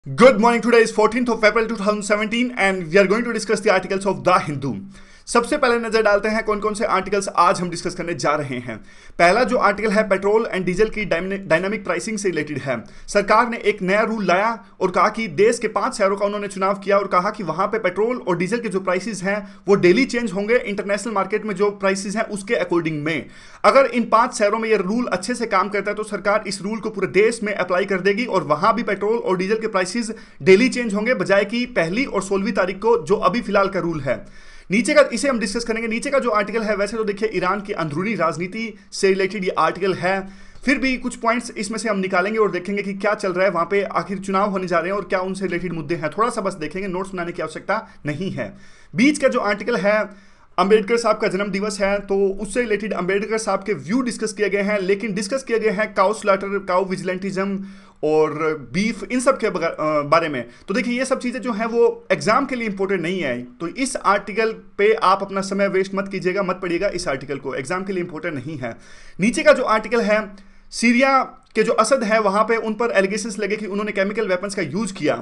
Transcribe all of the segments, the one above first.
Good morning. Today is 14th of April 2017 and we are going to discuss the articles of The Hindu. सबसे पहले नजर डालते हैं कौन कौन से आर्टिकल्स आज हम डिस्कस करने जा रहे हैं। पहला जो आर्टिकल है पेट्रोल एंड डीजल की डायनामिक प्राइसिंग से रिलेटेड है। सरकार ने एक नया रूल लाया और कहा कि देश के 5 शहरों का उन्होंने चुनाव किया और कहा कि वहां पे पेट्रोल और डीजल के जो प्राइसेस हैं वो डेली चेंज होंगे इंटरनेशनल मार्केट में जो प्राइसेस हैं उसके अकॉर्डिंग में। अगर इन 5 शहरों में ये रूल अच्छे से काम करता है तो सरकार इस रूल को पूरे देश में अप्लाई कर देगी और वहां भी पेट्रोल और डीजल के प्राइसेस डेली चेंज होंगे बजाय कि पहली और 16वीं तारीख को जो अभी फिलहाल का रूल है। नीचे का इसे हम डिस्कस करेंगे। नीचे का जो आर्टिकल है वैसे तो देखिए ईरान की अंदरूनी राजनीति से रिलेटेड ये आर्टिकल है, फिर भी कुछ पॉइंट्स इसमें से हम निकालेंगे और देखेंगे कि क्या चल रहा है वहां पे, आखिर चुनाव होने जा रहे हैं और क्या उनसे रिलेटेड मुद्दे हैं। थोड़ा सा बस देखेंगे, नोट्स बनाने की आवश्यकता नहीं है। बीच का जो आर्टिकल है अंबेडकर साहब का जन्म दिवस है तो उससे रिलेटेड अंबेडकर साहब के व्यू डिस्कस किए गए हैं, लेकिन डिस्कस किए गए हैं काउ स्लॉटर, काउ विजिलेंटिज्म और बीफ, इन सब के बारे में। तो देखिए ये सब चीज़ें जो हैं वो एग्जाम के लिए इंपॉर्टेंट नहीं है, तो इस आर्टिकल पे आप अपना समय वेस्ट मत कीजिएगा, मत पढ़िएगा इस आर्टिकल को, एग्जाम के लिए इंपॉर्टेंट नहीं है। नीचे का जो आर्टिकल है सीरिया के जो असद है वहां पे उन पर एलिगेशंस लगे कि उन्होंने केमिकल वेपन्स का यूज किया,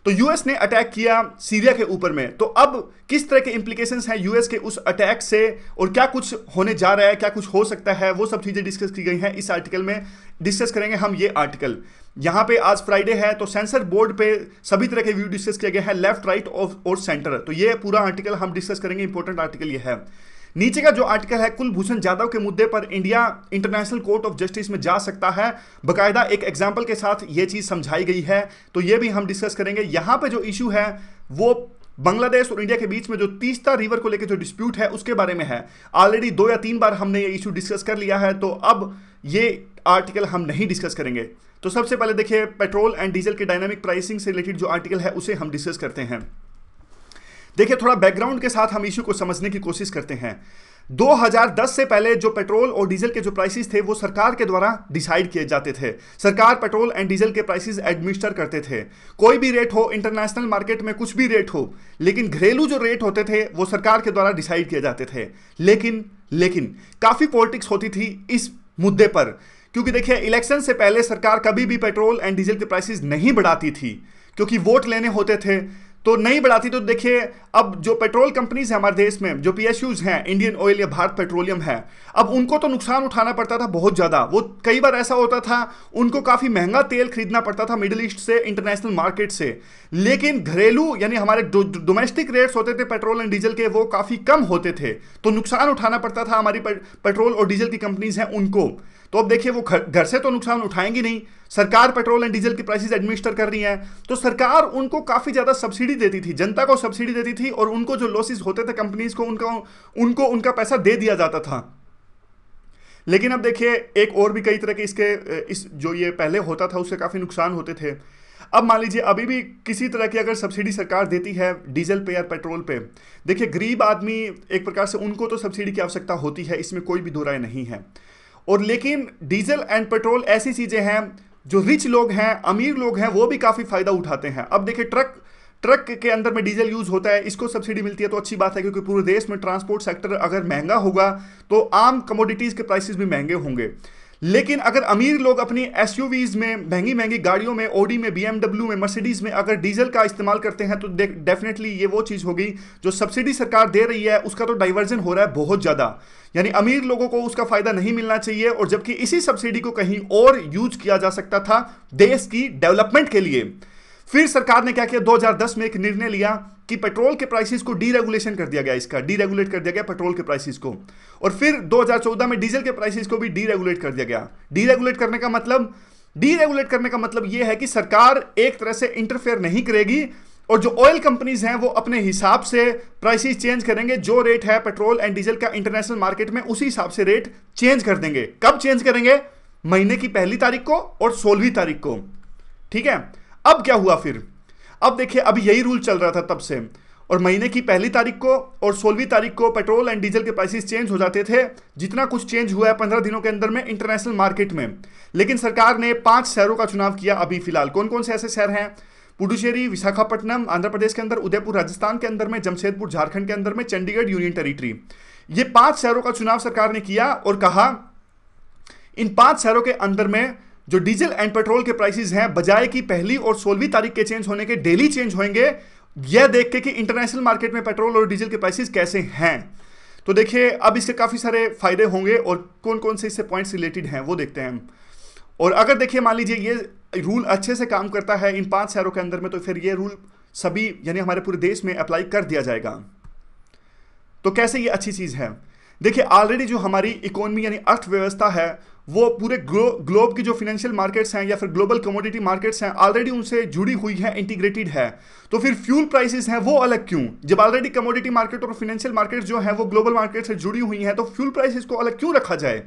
तो यूएस ने अटैक किया सीरिया के ऊपर में। तो अब किस तरह के इंप्लीकेशंस हैं यूएस के उस अटैक से और क्या कुछ होने जा रहा है, क्या कुछ हो सकता है, वो सब चीजें डिस्कस की गई हैं इस आर्टिकल में। डिस्कस करेंगे हम ये आर्टिकल। यहां पे आज फ्राइडे है तो सेंसर बोर्ड पे सभी तरह के व्यू डिस्कस किए गए हैं, लेफ्ट, राइट और सेंटर। तो ये पूरा आर्टिकल हम डिस्कस करेंगे, इंपॉर्टेंट आर्टिकल ये है। नीचे का जो आर्टिकल है कुलभूषण जाधव के मुद्दे पर India international court of justice में जा सकता है, बकायदा एक एग्जांपल के साथ ये चीज समझाई गई है, तो ये भी हम डिस्कस करेंगे। यहां पे जो इशू है वो बांग्लादेश और इंडिया के बीच में जो तीस्ता रिवर को लेकर जो डिस्प्यूट है उसके बारे में है। ऑलरेडी 2 या 3 बार हमने ये इशू डिस्कस कर लिया है, तो अब ये आर्टिकल हम नहीं डिस्कस करेंगे। तो सबसे पहले देखिए पेट्रोल एंड डीजल के डायनामिक प्राइसिंग से रिलेटेड जो आर्टिकल है उसे हम डिस्कस करते हैं। देखिए थोड़ा बैकग्राउंड के साथ हम इशू को समझने की कोशिश करते हैं। 2010 से पहले जो पेट्रोल और डीजल के जो प्राइसेस थे वो सरकार के द्वारा डिसाइड किए जाते थे। सरकार पेट्रोल एंड डीजल के प्राइसेस एडमिनिस्टर करते थे। कोई भी रेट हो, इंटरनेशनल मार्केट में कुछ भी रेट हो, लेकिन घरेलू जो रेट होते थे वो सरकार के द्वारा डिसाइड किए जाते थे। लेकिन काफी पॉलिटिक्स होती थी इस मुद्दे पर, क्योंकि देखिए इलेक्शन से पहले सरकार कभी भी पेट्रोल एंड डीजल के प्राइसेस नहीं बढ़ाती थी, क्योंकि वोट लेने होते थे तो नहीं बढ़ाती। तो देखिए अब जो पेट्रोल कंपनीज है हमारे देश में, जो पीएसयूज हैं, इंडियन ऑयल या भारत पेट्रोलियम है, अब उनको तो नुकसान उठाना पड़ता था बहुत ज्यादा। वो कई बार ऐसा होता था उनको काफी महंगा तेल खरीदना पड़ता था मिडिल ईस्ट से, इंटरनेशनल मार्केट से, लेकिन घरेलू यानी हमारे डोमेस्टिक रेट्स होते थे पेट्रोल एंड डीजल के वो काफी कम होते थे, तो नुकसान उठाना पड़ता था हमारी पेट्रोल और डीजल की कंपनीज हैं उनको। तो अब देखिए वो घर से तो नुकसान उठाएंगी नहीं, सरकार पेट्रोल एंड डीजल की प्राइसेस एडमिनिस्टर कर रही है, तो सरकार उनको काफी ज्यादा सब्सिडी देती थी, जनता को सब्सिडी देती थी और उनको जो लॉसेस होते थे कंपनीज को उनको उनका पैसा दे दिया जाता था। लेकिन अब देखिए एक और भी कई तरह के इस जो ये पहले होता था उससे काफी नुकसान होते थे। अब मान लीजिए अभी भी किसी तरह की अगर सब्सिडी सरकार देती है डीजल पे या पेट्रोल पे, देखिए गरीब आदमी एक प्रकार से उनको तो सब्सिडी की आवश्यकता होती है, इसमें कोई भी दो राय नहीं है। और लेकिन डीजल एंड पेट्रोल ऐसी चीजें हैं जो रिच लोग हैं, अमीर लोग हैं, वो भी काफी फायदा उठाते हैं। अब देखिए ट्रक के अंदर में डीजल यूज होता है, इसको सब्सिडी मिलती है तो अच्छी बात है, क्योंकि पूरे देश में ट्रांसपोर्ट सेक्टर अगर महंगा होगा तो आम कमोडिटीज के प्राइसेस भी महंगे होंगे। लेकिन अगर अमीर लोग अपनी एसयूवीज में, महंगी महंगी गाड़ियों में, ओडी में, बीएमडब्ल्यू में, मर्सिडीज में अगर डीजल का इस्तेमाल करते हैं तो डेफिनेटली ये वो चीज होगी जो सब्सिडी सरकार दे रही है उसका तो डाइवर्जन हो रहा है बहुत ज्यादा, यानी अमीर लोगों को उसका फायदा नहीं मिलना चाहिए, और जबकि इसी सब्सिडी को कहीं और यूज किया जा सकता था देश की डेवलपमेंट के लिए। फिर सरकार ने क्या किया, 2010 में एक निर्णय लिया कि पेट्रोल के प्राइसेस को डीरेगुलेशन कर दिया गया, इसका डीरेगुलेट कर दिया गया पेट्रोल के प्राइसेस को, और फिर 2014 में डीजल के प्राइसेस को भी डीरेगुलेट कर दिया गया। डीरेगुलेट करने का मतलब यह है कि सरकार एक तरह से इंटरफेयर नहीं करेगी और जो ऑयल कंपनीज हैं वो अपने हिसाब से प्राइसेस चेंज करेंगे, जो रेट है पेट्रोल एंड डीजल का इंटरनेशनल मार्केट में उसी हिसाब से रेट चेंज कर देंगे। कब चेंज करेंगे? महीने की 1 तारीख को और 16वीं तारीख को, ठीक है। अब क्या हुआ फिर? अब देखिए अभी यही रूल चल रहा था तब से, और महीने की 1 तारीख को और 16वीं तारीख को पेट्रोल एंड डीजल के प्राइसेस चेंज हो जाते थे, जितना कुछ चेंज हुआ है 15 दिनों के अंदर में इंटरनेशनल मार्केट में। लेकिन सरकार ने 5 शहरों का चुनाव किया अभी फिलहाल। कौन कौन से ऐसे शहर हैं? पुडुचेरी, विशाखापट्टनम आंध्र प्रदेश के अंदर, उदयपुर राजस्थान के अंदर में, जमशेदपुर झारखंड के अंदर में, चंडीगढ़ यूनियन टेरिटरी। ये 5 शहरों का चुनाव सरकार ने किया और कहा इन 5 शहरों के अंदर में जो डीजल एंड पेट्रोल के प्राइसेस हैं, बजाय कि पहली और 16वीं तारीख के चेंज होने के डेली चेंज होंगे, यह देख के कि इंटरनेशनल मार्केट में पेट्रोल और डीजल के प्राइसेस कैसे हैं। तो देखिए अब इसके काफ़ी सारे फायदे होंगे और कौन कौन से इससे पॉइंट्स रिलेटेड हैं वो देखते हैं। और अगर देखिए मान लीजिए ये रूल अच्छे से काम करता है इन 5 शहरों के अंदर में, तो फिर ये रूल सभी यानी हमारे पूरे देश में अप्लाई कर दिया जाएगा। तो कैसे ये अच्छी चीज़ है? देखिए ऑलरेडी जो हमारी इकोनॉमी यानी अर्थव्यवस्था है वो पूरे ग्लोब की जो फाइनेंशियल मार्केट्स हैं या फिर ग्लोबल कमोडिटी मार्केट्स हैं ऑलरेडी उनसे जुड़ी हुई है, इंटीग्रेटेड है। तो फिर फ्यूल प्राइसेस हैं वो अलग क्यों? जब ऑलरेडी कमोडिटी मार्केट और फाइनेंशियल मार्केट्स जो है वो ग्लोबल मार्केट से जुड़ी हुई हैं, तो फ्यूल प्राइसेस को अलग क्यों रखा जाए?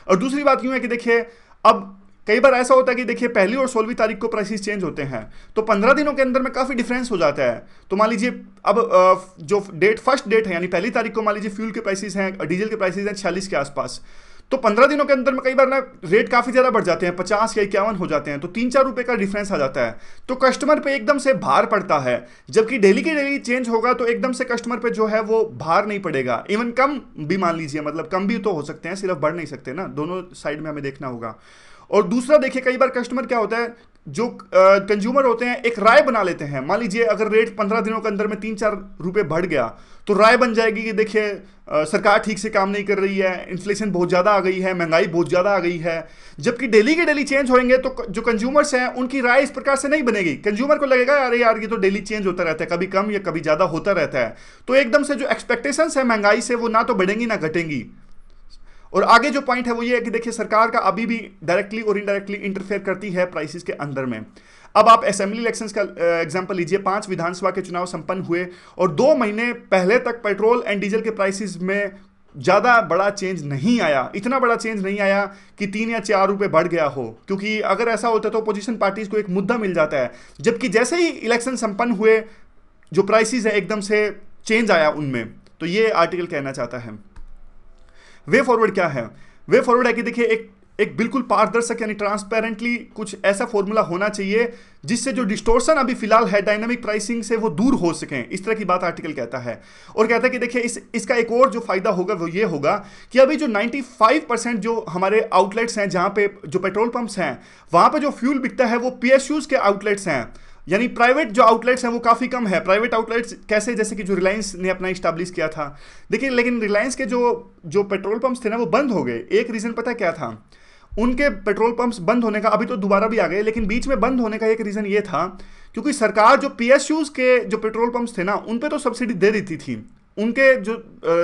और दूसरी बात यूँ है कि देखिए अब कई बार ऐसा होता है कि देखिए पहली और 16वीं तारीख को प्राइसेस चेंज होते हैं, तो 15 दिनों के अंदर में काफ़ी डिफरेंस हो जाता है। तो मान लीजिए अब जो फर्स्ट डेट है यानी पहली तारीख को मान लीजिए फ्यूल के प्राइसेस हैं, डीजल के प्राइसेस हैं 46 के आसपास, तो 15 दिनों के अंदर में कई बार ना रेट काफ़ी ज़्यादा बढ़ जाते हैं, 50 या 51 हो जाते हैं, तो 3-4 रुपये का डिफरेंस आ जाता है। तो कस्टमर पे एकदम से भार पड़ता है, जबकि डेली के डेली चेंज होगा तो एकदम से कस्टमर पे जो है वो भार नहीं पड़ेगा। इवन कम भी मान लीजिए, मतलब कम भी तो हो सकते हैं, सिर्फ बढ़ नहीं सकते ना, दोनों साइड में हमें देखना होगा। और दूसरा देखिए कई बार कस्टमर क्या होता है, जो कंज्यूमर होते हैं एक राय बना लेते हैं। मान लीजिए अगर रेट 15 दिनों के अंदर में 3-4 रुपये बढ़ गया तो राय बन जाएगी कि देखिए सरकार ठीक से काम नहीं कर रही है, इन्फ्लेशन बहुत ज़्यादा आ गई है, महंगाई बहुत ज़्यादा आ गई है। जबकि डेली के डेली चेंज होंगे तो जो कंज्यूमर्स हैं उनकी राय इस प्रकार से नहीं बनेगी। कंज्यूमर को लगेगा अरे यार ये तो डेली चेंज होता रहता है, कभी कम या कभी ज़्यादा होता रहता है, तो एकदम से जो एक्सपेक्टेशंस है महंगाई से वो ना तो बढ़ेंगी ना घटेंगी। और आगे जो पॉइंट है वो ये है कि देखिए सरकार का अभी भी डायरेक्टली और इनडायरेक्टली इंटरफेयर करती है प्राइसेस के अंदर में। अब आप असेंबली इलेक्शंस का एग्जांपल लीजिए, 5 विधानसभा के चुनाव संपन्न हुए और 2 महीने पहले तक पेट्रोल एंड डीजल के प्राइसेस में ज़्यादा बड़ा चेंज नहीं आया, इतना बड़ा चेंज नहीं आया कि 3 या 4 रुपये बढ़ गया हो, क्योंकि अगर ऐसा होता तो अपोजिशन पार्टीज को एक मुद्दा मिल जाता है। जबकि जैसे ही इलेक्शन संपन्न हुए जो प्राइसेस है एकदम से चेंज आया उनमें। तो ये आर्टिकल कहना चाहता है। वे फॉरवर्ड क्या है? वे फॉरवर्ड है कि देखिए एक बिल्कुल पारदर्शक यानी ट्रांसपेरेंटली कुछ ऐसा फॉर्मूला होना चाहिए जिससे जो डिस्टोर्शन अभी फिलहाल है डायनामिक प्राइसिंग से वो दूर हो सकें, इस तरह की बात आर्टिकल कहता है। और कहता है कि देखिए इसका एक और जो फायदा होगा वो ये होगा कि अभी जो 95% जो हमारे आउटलेट्स हैं जहाँ पे जो पेट्रोल पंप्स हैं वहाँ पे जो फ्यूल बिकता है वो PSUs के आउटलेट्स हैं, यानी प्राइवेट जो आउटलेट्स हैं वो काफ़ी कम है। प्राइवेट आउटलेट्स कैसे, जैसे कि जो रिलायंस ने अपना इस्टेब्लिश किया था। देखिए लेकिन रिलायंस के जो पेट्रोल पंप्स थे ना वो बंद हो गए। एक रीज़न पता क्या था? उनके पेट्रोल पंप्स बंद होने का, अभी तो दोबारा भी आ गए, लेकिन बीच में बंद होने का एक रीज़न ये था क्योंकि सरकार जो PSUs के जो पेट्रोल पंप्स थे ना उन पे तो सब्सिडी दे देती थी। उनके जो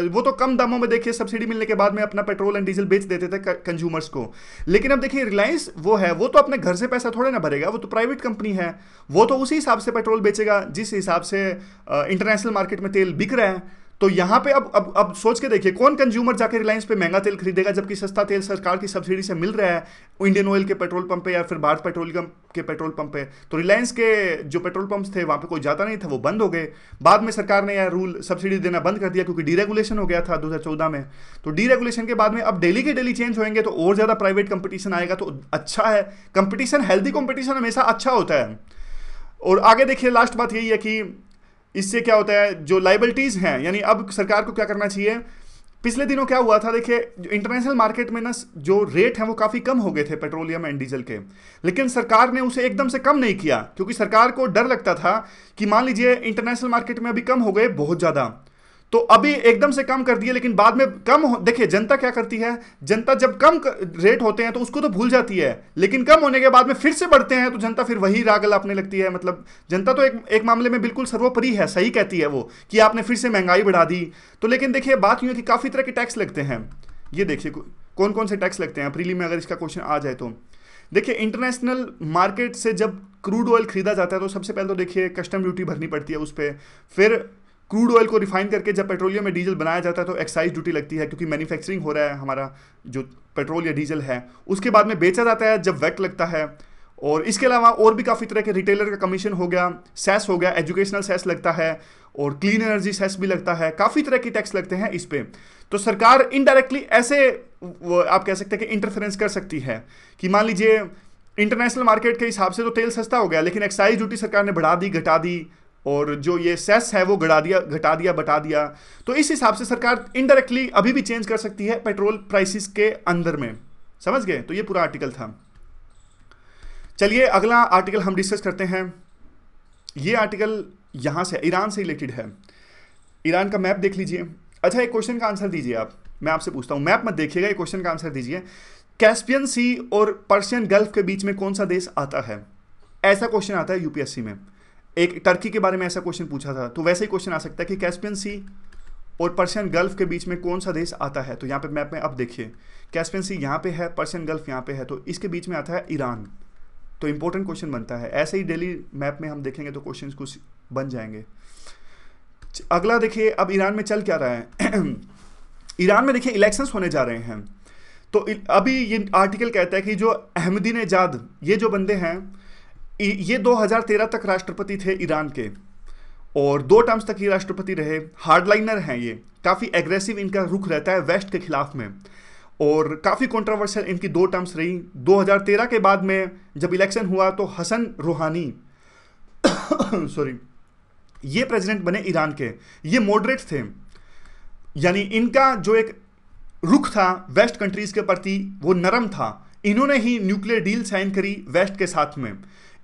वो तो कम दामों में देखिए सब्सिडी मिलने के बाद में अपना पेट्रोल एंड डीजल बेच देते थे कंज्यूमर्स को। लेकिन अब देखिए रिलायंस वो है, वो तो अपने घर से पैसा थोड़े ना भरेगा, वो तो प्राइवेट कंपनी है, वो तो उसी हिसाब से पेट्रोल बेचेगा जिस हिसाब से इंटरनेशनल मार्केट में तेल बिक रहा है। तो यहाँ पे अब सोच के देखिए कौन कंज्यूमर जाके रिलायंस पे महंगा तेल खरीदेगा जबकि सस्ता तेल सरकार की सब्सिडी से मिल रहा है इंडियन ऑयल के पेट्रोल पंप पे या फिर भारत पेट्रोलियम के पेट्रोल पंप पे। तो रिलायंस के जो पेट्रोल पंप्स थे वहाँ पे कोई जाता नहीं था, वो बंद हो गए। बाद में सरकार ने यह रूल सब्सिडी देना बंद कर दिया क्योंकि डीरेगुलेशन हो गया था 2014 में। तो डीरेगुलेशन के बाद में अब डेली के डेली चेंज होंगे तो और ज़्यादा प्राइवेट कंपटीशन आएगा, तो अच्छा है। कंपटीशन, हेल्दी कंपटीशन हमेशा अच्छा होता है। और आगे देखिए लास्ट बात यही है कि इससे क्या होता है, जो लाइबिलिटीज़ हैं, यानी अब सरकार को क्या करना चाहिए। पिछले दिनों क्या हुआ था, देखिए इंटरनेशनल मार्केट में ना जो रेट हैं वो काफ़ी कम हो गए थे पेट्रोलियम एंड डीजल के, लेकिन सरकार ने उसे एकदम से कम नहीं किया क्योंकि सरकार को डर लगता था कि मान लीजिए इंटरनेशनल मार्केट में अभी कम हो गए बहुत ज़्यादा, तो अभी एकदम से कम कर दिए लेकिन बाद में कम हो। देखिए जनता क्या करती है, जनता जब कम रेट होते हैं तो उसको तो भूल जाती है, लेकिन कम होने के बाद में फिर से बढ़ते हैं तो जनता फिर वही राग अपने लगती है। मतलब जनता तो एक मामले में बिल्कुल सर्वोपरि है, सही कहती है वो कि आपने फिर से महंगाई बढ़ा दी। तो लेकिन देखिए बात यूँ है कि काफ़ी तरह के टैक्स लगते हैं। ये देखिए कौन कौन से टैक्स लगते हैं प्रीलिम में अगर इसका क्वेश्चन आ जाए तो। देखिए इंटरनेशनल मार्केट से जब क्रूड ऑयल खरीदा जाता है तो सबसे पहले तो देखिए कस्टम ड्यूटी भरनी पड़ती है उस पर। फिर क्रूड ऑयल को रिफाइन करके जब पेट्रोलियम में डीजल बनाया जाता है तो एक्साइज ड्यूटी लगती है क्योंकि मैन्युफैक्चरिंग हो रहा है हमारा जो पेट्रोल या डीजल है। उसके बाद में बेचा जाता है जब वैट लगता है। और इसके अलावा और भी काफ़ी तरह के रिटेलर का कमीशन हो गया, सेस हो गया, एजुकेशनल सेस लगता है और क्लीन एनर्जी सेस भी लगता है। काफ़ी तरह के टैक्स लगते हैं इस पर। तो सरकार इनडायरेक्टली ऐसे आप कह सकते हैं कि इंटरफेरेंस कर सकती है कि मान लीजिए इंटरनेशनल मार्केट के हिसाब से तो तेल सस्ता हो गया लेकिन एक्साइज ड्यूटी सरकार ने बढ़ा दी, घटा दी, और जो ये सेस है वो घटा दिया, बटा दिया। तो इस हिसाब से सरकार इनडायरेक्टली अभी भी चेंज कर सकती है पेट्रोल प्राइसेस के अंदर में। समझ गए? तो ये पूरा आर्टिकल था। चलिए अगला आर्टिकल हम डिस्कस करते हैं। ये आर्टिकल यहाँ से ईरान से रिलेटेड है। ईरान का मैप देख लीजिए। अच्छा, एक क्वेश्चन का आंसर दीजिए आप। मैं आपसे पूछता हूँ, मैप मत देखिएगा, एक क्वेश्चन का आंसर दीजिए। कैस्पियन सी और पर्शियन गल्फ के बीच में कौन सा देश आता है? ऐसा क्वेश्चन आता है यूपीएससी में। एक टर्की के बारे में ऐसा क्वेश्चन पूछा था, तो वैसे ही क्वेश्चन आ सकता है कि कैस्पियन सी और पर्शियन गल्फ के बीच में कौन सा देश आता है। तो यहाँ पे मैप में अब देखिए, कैस्पियन सी यहाँ पे है, पर्शियन गल्फ यहाँ पे है, तो इसके बीच में आता है ईरान। तो इंपॉर्टेंट क्वेश्चन बनता है। ऐसे ही डेली मैप में हम देखेंगे तो क्वेश्चंस कुछ बन जाएंगे। अगला देखिए, अब ईरान में चल क्या रहा है। ईरान में देखिए इलेक्शंस होने जा रहे हैं। तो अभी ये आर्टिकल कहता है कि जो अहमदीनेजाद, ये जो बंदे हैं, ये 2013 तक राष्ट्रपति थे ईरान के, और 2 टर्म्स तक ये राष्ट्रपति रहे। हार्डलाइनर हैं ये, काफ़ी एग्रेसिव इनका रुख रहता है वेस्ट के खिलाफ में, और काफ़ी कंट्रोवर्शियल इनकी 2 टर्म्स रही। 2013 के बाद में जब इलेक्शन हुआ तो हसन रूहानी सॉरी, ये प्रेसिडेंट बने ईरान के। ये मॉडरेट थे, यानी इनका जो एक रुख था वेस्ट कंट्रीज के प्रति वो नरम था। इन्होंने ही न्यूक्लियर डील साइन करी वेस्ट के साथ में।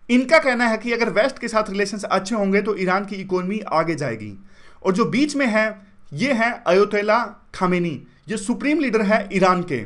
इनका कहना है कि अगर वेस्ट के साथ रिलेशंस अच्छे होंगे तो ईरान की इकोनॉमी आगे जाएगी। और जो बीच में है ये है अयतोल्ला खामेनी, ये सुप्रीम लीडर है ईरान के।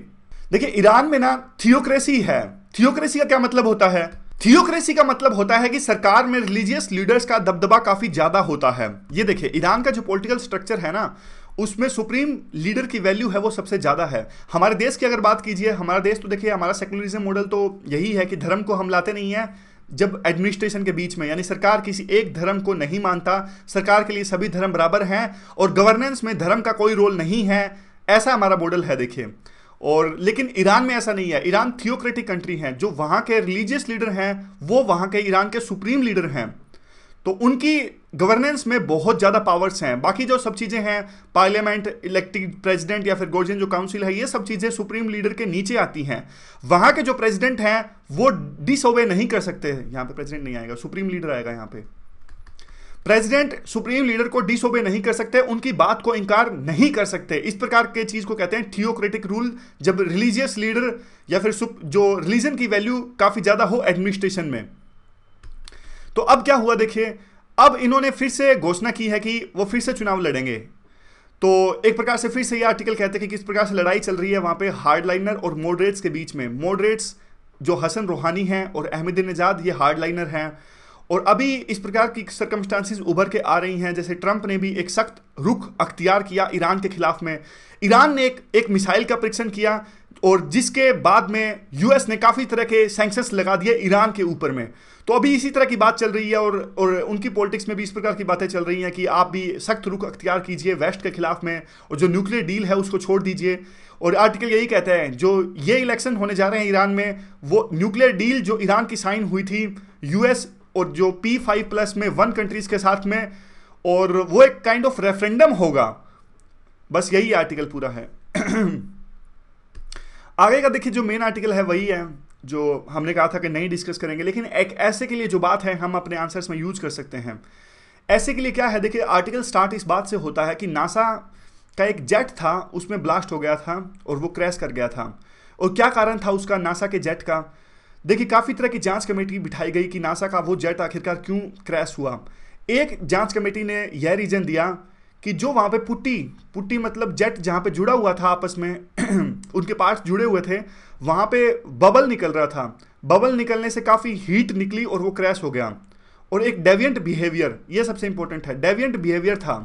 देखिए ईरान में ना थियोक्रेसी है। थियोक्रेसी का क्या मतलब होता है? थियोक्रेसी का मतलब होता है कि सरकार में रिलीजियस लीडर्स का दबदबा काफी ज्यादा होता है। ये देखिए ईरान का जो पॉलिटिकल स्ट्रक्चर है ना, उसमें सुप्रीम लीडर की वैल्यू है वो सबसे ज्यादा है। हमारे देश की अगर बात कीजिए, हमारा देश तो देखिए, हमारा सेकुलरिज्म मॉडल तो यही है कि धर्म को हम लाते नहीं है जब एडमिनिस्ट्रेशन के बीच में, यानी सरकार किसी एक धर्म को नहीं मानता, सरकार के लिए सभी धर्म बराबर हैं और गवर्नेंस में धर्म का कोई रोल नहीं है। ऐसा हमारा मॉडल है देखिए। और लेकिन ईरान में ऐसा नहीं है। ईरान थियोक्रेटिक कंट्री है। जो वहाँ के रिलीजियस लीडर हैं वो वहाँ के ईरान के सुप्रीम लीडर हैं, तो उनकी गवर्नेंस में बहुत ज़्यादा पावर्स हैं। बाकी जो सब चीज़ें हैं, पार्लियामेंट, इलेक्टेड प्रेसिडेंट या फिर गार्जियन जो काउंसिल है, ये सब चीज़ें सुप्रीम लीडर के नीचे आती हैं। वहाँ के जो प्रेसिडेंट हैं वो डिसओबे नहीं कर सकते। यहाँ पे प्रेसिडेंट नहीं आएगा, सुप्रीम लीडर आएगा। यहाँ पे प्रेसिडेंट सुप्रीम लीडर को डिसओबे नहीं कर सकते, उनकी बात को इनकार नहीं कर सकते। इस प्रकार के चीज़ को कहते हैं थियोक्रेटिक रूल, जब रिलीजियस लीडर या फिर जो रिलीजन की वैल्यू काफ़ी ज़्यादा हो एडमिनिस्ट्रेशन में। तो अब क्या हुआ देखिए, अब इन्होंने फिर से घोषणा की है कि वो फिर से चुनाव लड़ेंगे। तो एक प्रकार से फिर से ये आर्टिकल कहते हैं कि किस प्रकार से लड़ाई चल रही है वहाँ पे हार्डलाइनर और मॉडरेट्स के बीच में। मॉडरेट्स जो हसन रूहानी हैं और अहमदीनेजाद, ये हार्डलाइनर हैं। और अभी इस प्रकार की सर्कमस्टांसिस उभर के आ रही हैं, जैसे ट्रंप ने भी एक सख्त रुख अख्तियार किया ईरान के खिलाफ में। ईरान ने एक मिसाइल का परीक्षण किया और जिसके बाद में यूएस ने काफ़ी तरह के सैंक्शंस लगा दिए ईरान के ऊपर में। तो अभी इसी तरह की बात चल रही है और उनकी पॉलिटिक्स में भी इस प्रकार की बातें चल रही हैं कि आप भी सख्त रुख अख्तियार कीजिए वेस्ट के खिलाफ में, और जो न्यूक्लियर डील है उसको छोड़ दीजिए। और आर्टिकल यही कहता है, जो ये इलेक्शन होने जा रहे हैं ईरान में, वो न्यूक्लियर डील जो ईरान की साइन हुई थी यूएस और जो P5+ में 1 कंट्रीज के साथ में, और वो एक काइंड ऑफ रेफरेंडम होगा। बस यही आर्टिकल पूरा है। आगे का देखिए, जो मेन आर्टिकल है वही है जो हमने कहा था कि नहीं डिस्कस करेंगे, लेकिन एक ऐसे के लिए जो बात है हम अपने आंसर्स में यूज कर सकते हैं। ऐसे के लिए क्या है, देखिए आर्टिकल स्टार्ट इस बात से होता है कि नासा का एक जेट था, उसमें ब्लास्ट हो गया था और वो क्रैश कर गया था। और क्या कारण था उसका, नासा के जेट का? देखिए काफ़ी तरह की जांच कमेटी बिठाई गई कि नासा का वो जेट आखिरकार क्यों क्रैश हुआ। एक जांच कमेटी ने यह रीज़न दिया कि जो वहाँ पे पुट्टी मतलब जेट जहाँ पे जुड़ा हुआ था आपस में उनके पार्ट्स जुड़े हुए थे, वहाँ पे बबल निकल रहा था। बबल निकलने से काफ़ी हीट निकली और वो क्रैश हो गया। और एक डेविएंट बिहेवियर, ये सबसे इंपॉर्टेंट है, डेविएंट बिहेवियर था।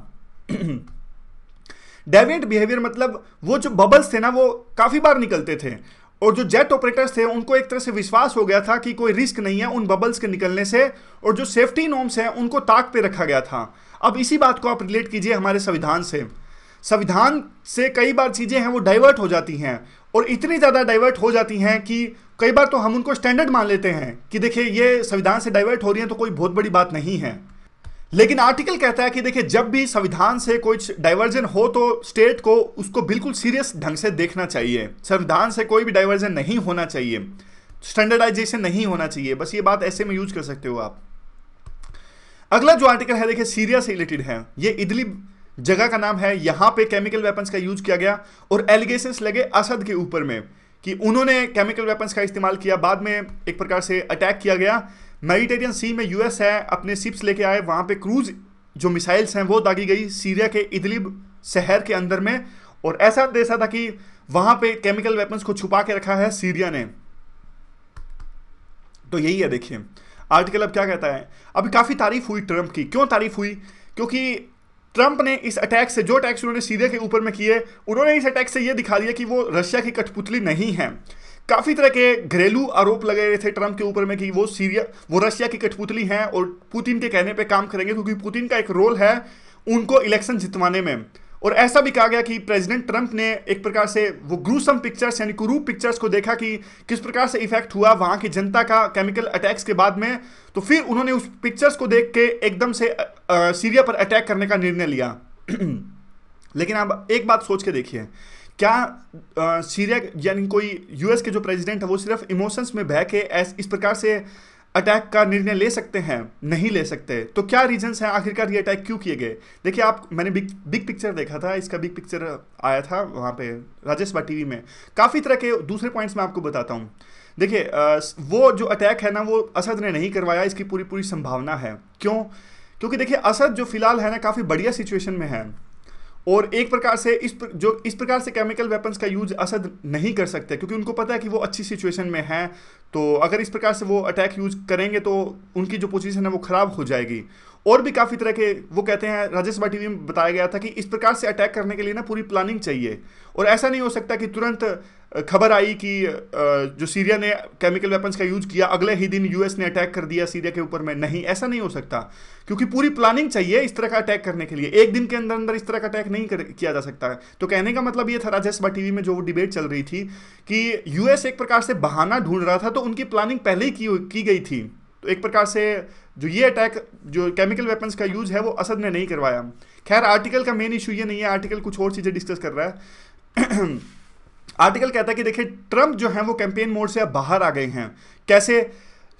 डेविएंट बिहेवियर मतलब वो जो बबल्स थे ना वो काफ़ी बार निकलते थे, और जो जेट ऑपरेटर्स थे उनको एक तरह से विश्वास हो गया था कि कोई रिस्क नहीं है उन बबल्स के निकलने से, और जो सेफ्टी नॉर्म्स हैं उनको ताक पे रखा गया था। अब इसी बात को आप रिलेट कीजिए हमारे संविधान से। संविधान से कई बार चीज़ें हैं वो डाइवर्ट हो जाती हैं, और इतनी ज़्यादा डाइवर्ट हो जाती हैं कि कई बार तो हम उनको स्टैंडर्ड मान लेते हैं कि देखिए ये संविधान से डाइवर्ट हो रही है तो कोई बहुत बड़ी बात नहीं है। लेकिन आर्टिकल कहता है कि देखिए जब भी संविधान से कुछ डाइवर्जन हो तो स्टेट को उसको बिल्कुल सीरियस ढंग से देखना चाहिए। संविधान से कोई भी डाइवर्जन नहीं होना चाहिए, स्टैंडर्डाइजेशन नहीं होना चाहिए। बस ये बात ऐसे में यूज कर सकते हो आप। अगला जो आर्टिकल है देखिए सीरिया से रिलेटेड है। ये इदलिब जगह का नाम है, यहाँ पे केमिकल वेपन्स का यूज किया गया और एलिगेशंस लगे असद के ऊपर में कि उन्होंने केमिकल वेपन्स का इस्तेमाल किया, बाद में एक प्रकार से अटैक किया गया। मेडिटेरियन सी में यूएस है, अपने शिप्स लेके आए, वहाँ पे क्रूज जो मिसाइल्स हैं वो दागी गई सीरिया के इदलिब शहर के अंदर में, और ऐसा देखा था कि वहाँ पे केमिकल वेपन्स को छुपा के रखा है सीरिया ने। तो यही है, देखिए आर्टिकल अब क्या कहता है। अभी काफ़ी तारीफ हुई ट्रंप की। क्यों तारीफ हुई? क्योंकि ट्रंप ने इस अटैक से, जो अटैक्स उन्होंने सीरिया के ऊपर में किए, उन्होंने इस अटैक से ये दिखा दिया कि वो रशिया की कठपुतली नहीं है। काफ़ी तरह के घरेलू आरोप लगे रहे थे ट्रंप के ऊपर में कि वो रशिया की कठपुतली हैं और पुतिन के कहने पे काम करेंगे, क्योंकि पुतिन का एक रोल है उनको इलेक्शन जितवाने में। और ऐसा भी कहा गया कि प्रेसिडेंट ट्रंप ने एक प्रकार से वो ग्रूसम पिक्चर्स यानी कुरूप पिक्चर्स को देखा कि किस प्रकार से इफेक्ट हुआ वहाँ की जनता का केमिकल अटैक्स के बाद में, तो फिर उन्होंने उस पिक्चर्स को देख के एकदम से सीरिया पर अटैक करने का निर्णय लिया। लेकिन आप एक बात सोच के देखिए, क्या सीरिया यानी कोई यूएस के जो प्रेसिडेंट है वो सिर्फ इमोशंस में बह के इस प्रकार से अटैक का निर्णय ले सकते हैं? नहीं ले सकते। तो क्या रीजंस हैं आखिरकार ये अटैक क्यों किए गए? देखिए मैंने बिग पिक्चर देखा था, इसका बिग पिक्चर आया था वहाँ पे राज्यसभा टीवी में, काफ़ी तरह के दूसरे पॉइंट्स मैं आपको बताता हूँ। देखिए वो जो अटैक है ना वो असद ने नहीं करवाया, इसकी पूरी पूरी संभावना है। क्यों? क्योंकि देखिए असद जो फिलहाल है ना काफ़ी बढ़िया सिचुएशन में है, और एक प्रकार से इस प्रकार से केमिकल वेपन्स का यूज असद नहीं कर सकते, क्योंकि उनको पता है कि वो अच्छी सिचुएशन में है। तो अगर इस प्रकार से वो अटैक यूज करेंगे तो उनकी जो पोजीशन है वो खराब हो जाएगी। और भी काफ़ी तरह के वो कहते हैं, राज्यसभा टीवी में बताया गया था कि इस प्रकार से अटैक करने के लिए ना पूरी प्लानिंग चाहिए, और ऐसा नहीं हो सकता कि तुरंत खबर आई कि जो सीरिया ने केमिकल वेपन्स का यूज किया अगले ही दिन यूएस ने अटैक कर दिया सीरिया के ऊपर में। नहीं, ऐसा नहीं हो सकता, क्योंकि पूरी प्लानिंग चाहिए इस तरह का अटैक करने के लिए। एक दिन के अंदर अंदर इस तरह का अटैक नहीं किया जा सकता है। तो कहने का मतलब ये था, राज्यसभा टीवी में जो वो डिबेट चल रही थी कि यूएस एक प्रकार से बहाना ढूंढ रहा था, तो उनकी प्लानिंग पहले ही की गई थी। तो एक प्रकार से जो ये अटैक जो केमिकल वेपन्स का यूज है वो असद ने नहीं करवाया। खैर आर्टिकल का मेन इशू ये नहीं है, आर्टिकल कुछ और चीज़ें डिस्कस कर रहा है। आर्टिकल कहता है कि देखिए ट्रंप जो है वो कैंपेन मोड से अब बाहर आ गए हैं। कैसे?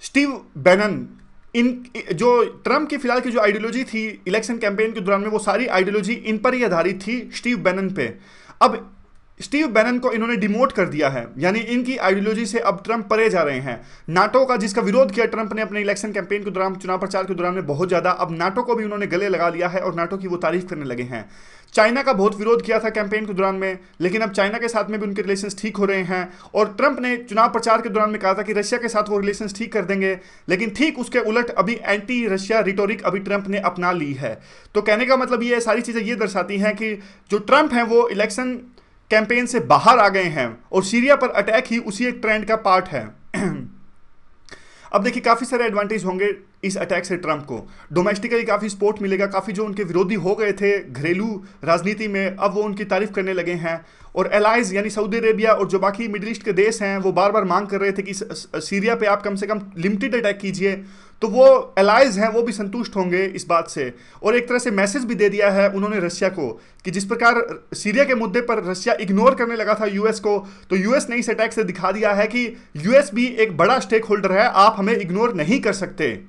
स्टीव बैनन, इन जो ट्रंप की फिलहाल की जो आइडियोलॉजी थी इलेक्शन कैंपेन के दौरान में, वो सारी आइडियोलॉजी इन पर ही आधारित थी, स्टीव बैनन पे। अब स्टीव बैनन को इन्होंने डिमोट कर दिया है, यानी इनकी आइडियोलॉजी से अब ट्रंप परे जा रहे हैं। नाटो का जिसका विरोध किया ट्रंप ने अपने इलेक्शन कैंपेन के दौरान, चुनाव प्रचार के दौरान में बहुत ज़्यादा, अब नाटो को भी उन्होंने गले लगा लिया है और नाटो की वो तारीफ करने लगे हैं। चाइना का बहुत विरोध किया था कैंपेन के दौरान में, लेकिन अब चाइना के साथ में भी उनके रिलेशंस ठीक हो रहे हैं। और ट्रंप ने चुनाव प्रचार के दौरान में कहा था कि रशिया के साथ वो रिलेशंस ठीक कर देंगे, लेकिन ठीक उसके उलट अभी एंटी रशिया रिटोरिक अभी ट्रंप ने अपना ली है। तो कहने का मतलब ये सारी चीज़ें ये दर्शाती हैं कि जो ट्रंप हैं वो इलेक्शन कैंपेन से बाहर आ गए हैं, और सीरिया पर अटैक ही उसी एक ट्रेंड का पार्ट है। अब देखिए काफ़ी सारे एडवांटेज होंगे इस अटैक से ट्रंप को। डोमेस्टिकली काफ़ी सपोर्ट मिलेगा, काफ़ी जो उनके विरोधी हो गए थे घरेलू राजनीति में, अब वो उनकी तारीफ करने लगे हैं। और एलाइज यानी सऊदी अरेबिया और जो बाकी मिडिल ईस्ट के देश हैं वो बार बार मांग कर रहे थे कि सीरिया पे आप कम से कम लिमिटेड अटैक कीजिए, तो वो एलाइज हैं वो भी संतुष्ट होंगे इस बात से। और एक तरह से मैसेज भी दे दिया है उन्होंने रशिया को कि जिस प्रकार सीरिया के मुद्दे पर रशिया इग्नोर करने लगा था यूएस को, तो यूएस ने इस अटैक से दिखा दिया है कि यूएस भी एक बड़ा स्टेक होल्डर है, आप हमें इग्नोर नहीं कर सकते।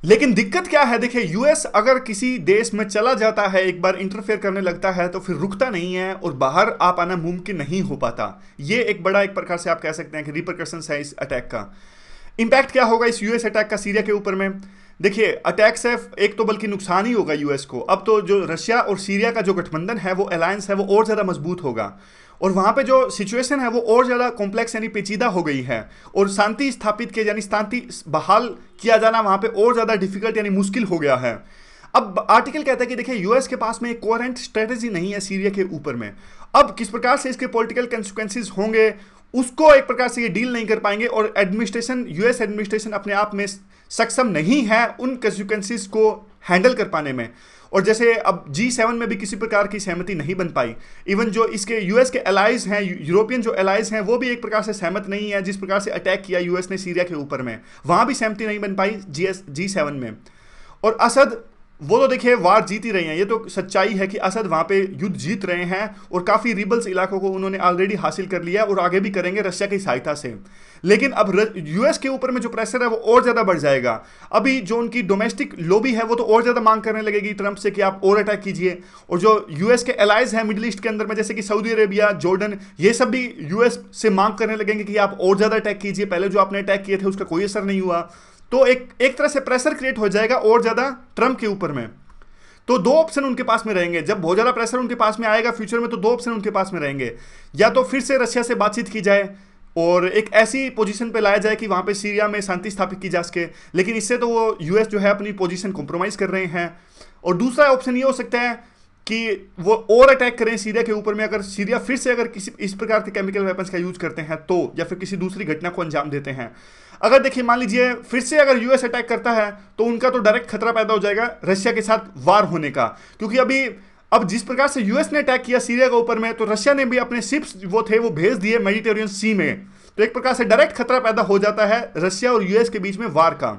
लेकिन दिक्कत क्या है? देखिए यूएस अगर किसी देश में चला जाता है, एक बार इंटरफेयर करने लगता है, तो फिर रुकता नहीं है और बाहर आ पाना मुमकिन नहीं हो पाता। ये एक बड़ा एक प्रकार से आप कह सकते हैं कि रिपरकशंस है इस अटैक का। इंपैक्ट क्या होगा इस यूएस अटैक का सीरिया के ऊपर में? देखिए अटैक से एक तो बल्कि नुकसान ही होगा यूएस को। अब तो जो रशिया और सीरिया का जो गठबंधन है, वो अलायंस है, वो और ज़्यादा मजबूत होगा, और वहाँ पे जो सिचुएशन है वो और ज़्यादा कॉम्प्लेक्स यानी पेचीदा हो गई है, और शांति स्थापित किया यानी शांति बहाल किया जाना वहाँ पे और ज़्यादा डिफिकल्ट यानी मुश्किल हो गया है। अब आर्टिकल कहता है कि देखिए यूएस के पास में एक कोहेरेंट स्ट्रेटेजी नहीं है सीरिया के ऊपर में। अब किस प्रकार से इसके पॉलिटिकल कंसिक्वेंसेस होंगे उसको एक प्रकार से ये डील नहीं कर पाएंगे, और एडमिनिस्ट्रेशन यूएस एडमिनिस्ट्रेशन अपने आप में सक्षम नहीं है उन कंसिक्वेंसेस को हैंडल कर पाने में। और जैसे अब G7 में भी किसी प्रकार की सहमति नहीं बन पाई, इवन जो इसके यूएस के एलाइज हैं, यूरोपियन जो एलाइज हैं, वो भी एक प्रकार से सहमत नहीं है। जिस प्रकार से अटैक किया यूएस ने सीरिया के ऊपर में, वहाँ भी सहमति नहीं बन पाई G7 में। और असद वो तो देखिए वार जीत ही रहे हैं, ये तो सच्चाई है कि असद वहां पे युद्ध जीत रहे हैं और काफी रिबल्स इलाकों को उन्होंने ऑलरेडी हासिल कर लिया और आगे भी करेंगे रशिया की सहायता से। लेकिन अब यूएस के ऊपर में जो प्रेशर है वो और ज्यादा बढ़ जाएगा। अभी जो उनकी डोमेस्टिक लॉबी है वो तो और ज्यादा मांग करने लगेगी ट्रंप से कि आप और अटैक कीजिए, और जो यूएस के एलाइज हैं मिडिल ईस्ट के अंदर में जैसे कि सऊदी अरेबिया, जॉर्डन, ये सब भी यूएस से मांग करने लगेंगे कि आप और ज्यादा अटैक कीजिए, पहले जो आपने अटैक किए थे उसका कोई असर नहीं हुआ। तो एक तरह से प्रेशर क्रिएट हो जाएगा और ज्यादा ट्रंप के ऊपर में। तो दो ऑप्शन उनके पास में रहेंगे, जब बहुत ज्यादा प्रेशर उनके पास में आएगा फ्यूचर में, तो दो ऑप्शन उनके पास में रहेंगे, या तो फिर से रशिया से बातचीत की जाए और एक ऐसी पोजीशन पे लाया जाए कि वहां पे सीरिया में शांति स्थापित की जा सके, लेकिन इससे तो वो यूएस जो है अपनी पोजीशन कॉम्प्रोमाइज कर रहे हैं। और दूसरा ऑप्शन ये हो सकता है कि वो और अटैक करें सीरिया के ऊपर में, अगर सीरिया फिर से अगर किसी इस प्रकार के केमिकल वेपन्स का यूज करते हैं तो, या फिर किसी दूसरी घटना को अंजाम देते हैं। अगर देखिए मान लीजिए फिर से अगर यूएस अटैक करता है तो उनका तो डायरेक्ट खतरा पैदा हो जाएगा रशिया के साथ वार होने का, क्योंकि अब जिस प्रकार से यूएस ने अटैक किया सीरिया के ऊपर में, तो रशिया ने भी अपने शिप्स वो थे वो भेज दिए मेडिटेरियन सी में, तो एक प्रकार से डायरेक्ट खतरा पैदा हो जाता है रशिया और यूएस के बीच में वार का।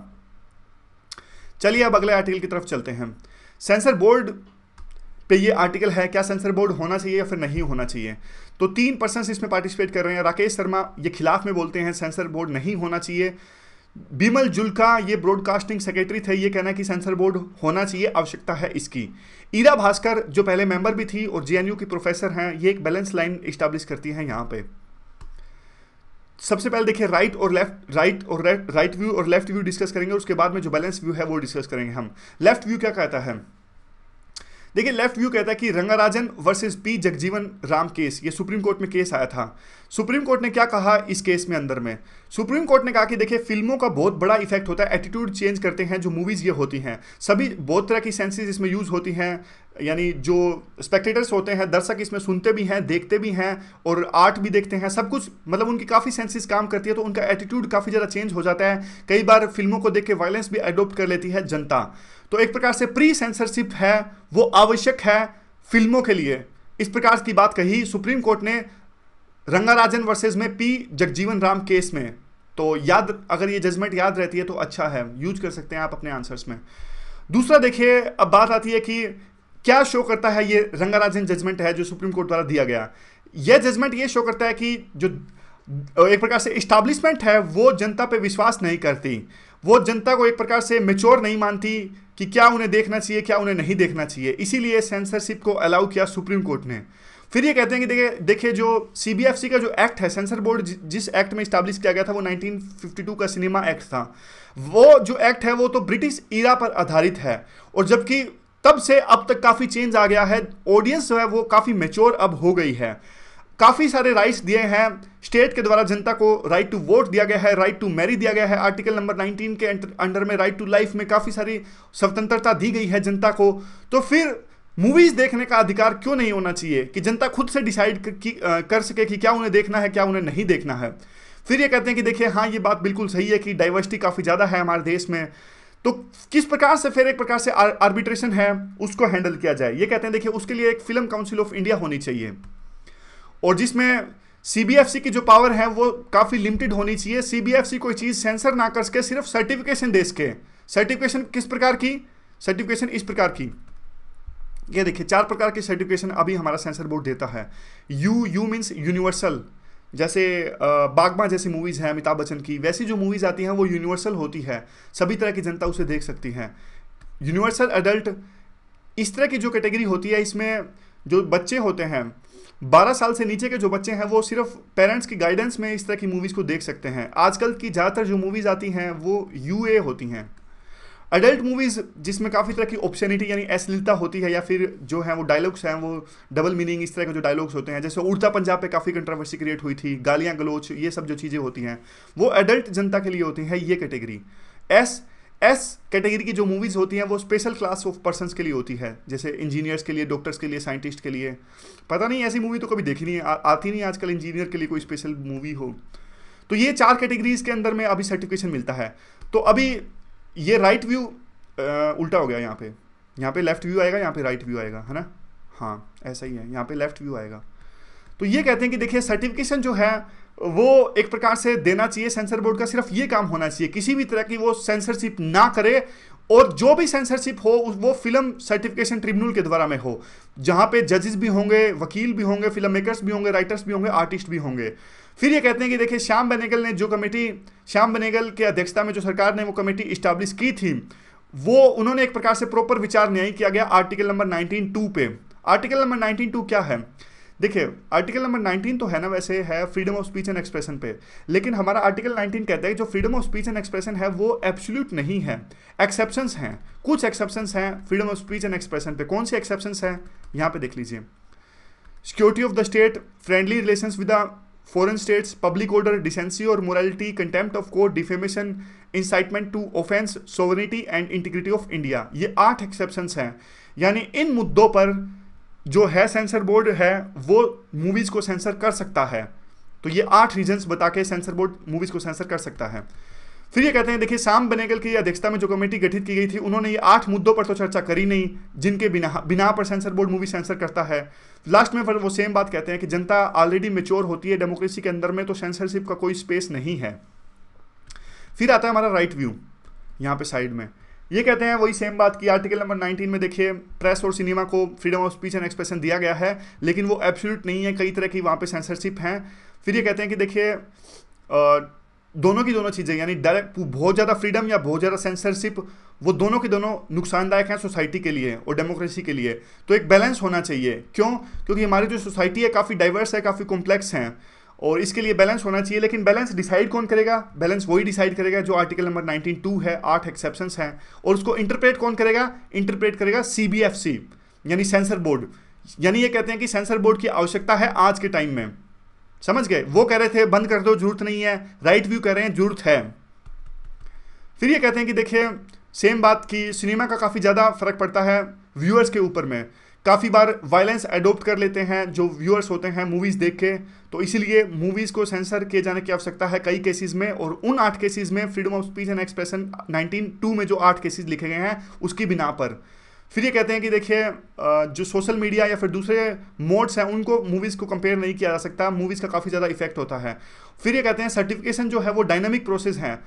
चलिए अब अगले आर्टिकल की तरफ चलते हैं। सेंसर बोर्ड पे ये आर्टिकल है, क्या सेंसर बोर्ड होना चाहिए या फिर नहीं होना चाहिए। तो 3 पर्सन इसमें पार्टिसिपेट कर रहे हैं। राकेश शर्मा ये खिलाफ में बोलते हैं सेंसर बोर्ड नहीं होना चाहिए। बिमल जुल्का ये ब्रॉडकास्टिंग सेक्रेटरी थे, ये कहना है कि सेंसर बोर्ड होना चाहिए, आवश्यकता है इसकी। ईरा भास्कर जो पहले मेंबर भी थी और जेएनयू की प्रोफेसर हैं, ये एक बैलेंस लाइन इस्टेब्लिश करती हैं यहाँ पे। सबसे पहले देखिए राइट व्यू और लेफ्ट व्यू डिस्कस करेंगे, उसके बाद में जो बैलेंस व्यू है वो डिस्कस करेंगे हम। लेफ्ट व्यू क्या कहता है, देखिए लेफ्ट व्यू कहता है कि Rangarajan versus P Jagjivan Ram case, ये सुप्रीम कोर्ट में केस आया था। सुप्रीम कोर्ट ने क्या कहा इस केस में अंदर में, सुप्रीम कोर्ट ने कहा कि देखिए फिल्मों का बहुत बड़ा इफेक्ट होता है, एटीट्यूड चेंज करते हैं जो मूवीज ये होती हैं, सभी बहुत तरह की सेंसेस इसमें यूज होती हैं, यानी जो स्पेक्टेटर्स होते हैं दर्शक इसमें सुनते भी हैं, देखते भी हैं और आर्ट भी देखते हैं, सब कुछ मतलब उनकी काफ़ी सेंसेस काम करती है, तो उनका एटीट्यूड काफ़ी ज़्यादा चेंज हो जाता है। कई बार फिल्मों को देख के वायलेंस भी अडोप्ट कर लेती है जनता। तो एक प्रकार से प्री सेंसरशिप है वो आवश्यक है फिल्मों के लिए, इस प्रकार की बात कही सुप्रीम कोर्ट ने रंगाराजन वर्सेस में पी जगजीवन राम केस में। तो याद, अगर ये जजमेंट याद रहती है तो अच्छा है, यूज कर सकते हैं आप अपने आंसर्स में। दूसरा देखिए अब बात आती है कि क्या शो करता है ये रंगाराजन जजमेंट है जो सुप्रीम कोर्ट द्वारा दिया गया। यह जजमेंट ये शो करता है कि जो एक प्रकार से इस्टेब्लिशमेंट है वो जनता पे विश्वास नहीं करती, वो जनता को एक प्रकार से मेच्योर नहीं मानती कि क्या उन्हें देखना चाहिए क्या उन्हें नहीं देखना चाहिए, इसीलिए सेंसरशिप को अलाउ किया सुप्रीम कोर्ट ने। फिर ये कहते हैं कि देखिए जो सीबीएफसी का जो एक्ट है, सेंसर बोर्ड जिस एक्ट में इस्टेब्लिश किया गया था वो 1952 का सिनेमा एक्ट था। वो जो एक्ट है वो तो ब्रिटिश ईरा पर आधारित है, और जबकि तब से अब तक काफ़ी चेंज आ गया है, ऑडियंस जो है वो काफ़ी मेच्योर अब हो गई है, काफ़ी सारे राइट्स दिए हैं स्टेट के द्वारा, जनता को राइट टू वोट दिया गया है, राइट टू मैरी दिया गया है, आर्टिकल नंबर 19 के अंडर में राइट टू लाइफ में काफ़ी सारी स्वतंत्रता दी गई है जनता को। तो फिर मूवीज़ देखने का अधिकार क्यों नहीं होना चाहिए कि जनता खुद से डिसाइड कर सके कि क्या उन्हें देखना है क्या उन्हें नहीं देखना है। फिर ये कहते हैं कि देखिए हाँ ये बात बिल्कुल सही है कि डाइवर्सिटी काफ़ी ज़्यादा है हमारे देश में, तो किस प्रकार से फिर एक प्रकार से आर्बिट्रेशन है उसको हैंडल किया जाए। ये कहते हैं देखिए उसके लिए एक फिल्म काउंसिल ऑफ इंडिया होनी चाहिए, और जिसमें सीबीएफसी की जो पावर है वो काफ़ी लिमिटेड होनी चाहिए। सीबीएफसी कोई चीज़ सेंसर ना कर सके, सिर्फ सर्टिफिकेशन दे सके। सर्टिफिकेशन किस प्रकार की, सर्टिफिकेशन इस प्रकार की, ये देखिए 4 प्रकार की सर्टिफिकेशन अभी हमारा सेंसर बोर्ड देता है। यू मीन्स यूनिवर्सल, जैसे बागबान जैसी मूवीज़ हैं अमिताभ बच्चन की, वैसी जो मूवीज़ आती हैं वो यूनिवर्सल होती है, सभी तरह की जनता उसे देख सकती है। यूनिवर्सल एडल्ट, इस तरह की जो कैटेगरी होती है इसमें जो बच्चे होते हैं 12 साल से नीचे के जो बच्चे हैं वो सिर्फ पेरेंट्स की गाइडेंस में इस तरह की मूवीज़ को देख सकते हैं। आजकल की ज़्यादातर जो मूवीज़ आती हैं वो यूए होती हैं। अडल्ट मूवीज़ जिसमें काफ़ी तरह की ऑप्शनिटी यानी अश्लीलता होती है, या फिर जो है वो डायलॉग्स हैं वो डबल मीनिंग, इस तरह के जो डायलॉग्स होते हैं, जैसे उड़ता पंजाब पे काफ़ी कंट्रोवर्सी क्रिएट हुई थी, गालियाँ गलोच, ये सब जो चीज़ें होती हैं वो अडल्ट जनता के लिए होती हैं, ये कैटेगरी। एस कैटेगरी की जो मूवीज़ होती हैं वो स्पेशल क्लास ऑफ पर्सनस के लिए होती है, जैसे इंजीनियर्स के लिए, डॉक्टर्स के लिए, साइंटिस्ट के लिए। पता नहीं ऐसी मूवी तो कभी देखी नहीं है, आती नहीं आजकल इंजीनियर के लिए कोई स्पेशल मूवी हो। तो ये 4 कैटेगरीज के अंदर में अभी सर्टिफिकेशन मिलता है। तो अभी ये राइट व्यू उल्टा हो गया, यहाँ पे लेफ्ट व्यू आएगा, यहाँ पे राइट व्यू आएगा, है ना, हाँ ऐसा ही है, यहाँ पे लेफ्ट व्यू आएगा। तो ये कहते हैं कि देखिए सर्टिफिकेशन जो है वो एक प्रकार से देना चाहिए। सेंसर बोर्ड का सिर्फ ये काम होना चाहिए, किसी भी तरह की वो सेंसरशिप ना करे, और जो भी सेंसरशिप हो वो फिल्म सर्टिफिकेशन ट्रिब्यूनल के द्वारा में हो, जहां पे जजेस भी होंगे, वकील भी होंगे, फिल्म मेकर्स भी होंगे, राइटर्स भी होंगे, आर्टिस्ट भी होंगे। फिर ये कहते हैं कि देखिए श्याम बेनेगल ने जो कमेटी, श्याम बेनेगल की अध्यक्षता में जो सरकार ने वो कमेटी इस्टेब्लिश की थी, वो उन्होंने एक प्रकार से प्रॉपर विचार नहीं किया गया आर्टिकल नंबर 19(2) पे। आर्टिकल नंबर 19(2) क्या है? देखिए आर्टिकल नंबर 19 तो है ना, वैसे है freedom of speech and expression पे, लेकिन हमारा आर्टिकल 19 कहता है कि जो freedom of speech and expression है वो एब्सोल्यूट नहीं है, एक्सेप्शंस हैं, कुछ एक्सेप्शंस हैं freedom of speech and expression पे। कौन से एक्सेप्शंस हैं यहाँ पे देख लीजिए। Security of the state, friendly relations with the foreign states, public order, decency और morality, contempt of court, defamation, incitement to offence sovereignty and integrity of India. ये 8 एक्सेप्शंस हैं। यानी इन मुद्दों पर जो है सेंसर बोर्ड है वो मूवीज को सेंसर कर सकता है। तो ये 8 रीजंस बता के सेंसर बोर्ड मूवीज को सेंसर कर सकता है। फिर ये कहते हैं देखिए श्याम बेनेगल की अध्यक्षता में जो कमेटी गठित की गई थी, उन्होंने ये 8 मुद्दों पर तो चर्चा करी नहीं जिनके बिना पर सेंसर बोर्ड मूवी सेंसर करता है। लास्ट में फिर वो सेम बात कहते हैं कि जनता ऑलरेडी मेच्योर होती है डेमोक्रेसी के अंदर में, तो सेंसरशिप का कोई स्पेस नहीं है। फिर आता है हमारा राइट व्यू यहाँ पे साइड में। ये कहते हैं वही सेम बात की आर्टिकल नंबर 19 में देखिए प्रेस और सिनेमा को freedom of speech and expression दिया गया है, लेकिन वो एब्सोल्यूट नहीं है, कई तरह की वहाँ पे सेंसरशिप हैं। फिर ये कहते हैं कि देखिए दोनों की दोनों चीज़ें, यानी डायरेक्ट बहुत ज़्यादा फ्रीडम या बहुत ज़्यादा सेंसरशिप, वो दोनों के दोनों नुकसानदायक हैं सोसाइटी के लिए और डेमोक्रेसी के लिए। तो एक बैलेंस होना चाहिए। क्यों? क्योंकि हमारी जो सोसाइटी है काफ़ी डाइवर्स है, काफ़ी कॉम्प्लेक्स हैं, और इसके लिए बैलेंस होना चाहिए। लेकिन बैलेंस डिसाइड कौन करेगा? बैलेंस वही डिसाइड करेगा जो आर्टिकल नंबर 19(2) है, 8 एक्सेप्शंस हैं, और उसको इंटरप्रेट कौन करेगा? इंटरप्रेट करेगा CBFC यानी सेंसर बोर्ड। यानी ये कहते हैं कि सेंसर बोर्ड की आवश्यकता है आज के टाइम में। समझ गए? वो कह रहे थे बंद कर दो, जरूरत नहीं है, राइट व्यू कह रहे हैं जरूरत है। फिर ये कहते हैं कि देखिए सेम बात की सिनेमा का काफ़ी ज़्यादा फर्क पड़ता है व्यूअर्स के ऊपर में। काफ़ी बार वायलेंस एडोप्ट कर लेते हैं जो व्यूअर्स होते हैं मूवीज़ देख के, तो इसीलिए मूवीज़ को सेंसर किए जाने की आवश्यकता है कई केसेस में। और उन 8 केसेस में freedom of speech and expression 19(2) में जो 8 केसेस लिखे गए हैं उसकी बिना पर। फिर ये कहते हैं कि देखिए जो सोशल मीडिया या फिर दूसरे मोड्स हैं उनको मूवीज़ को कंपेयर नहीं किया जा सकता, मूवीज़ का काफ़ी ज़्यादा इफेक्ट होता है। फिर ये कहते हैं सर्टिफिकेशन जो है वो डायनामिक प्रोसेस है,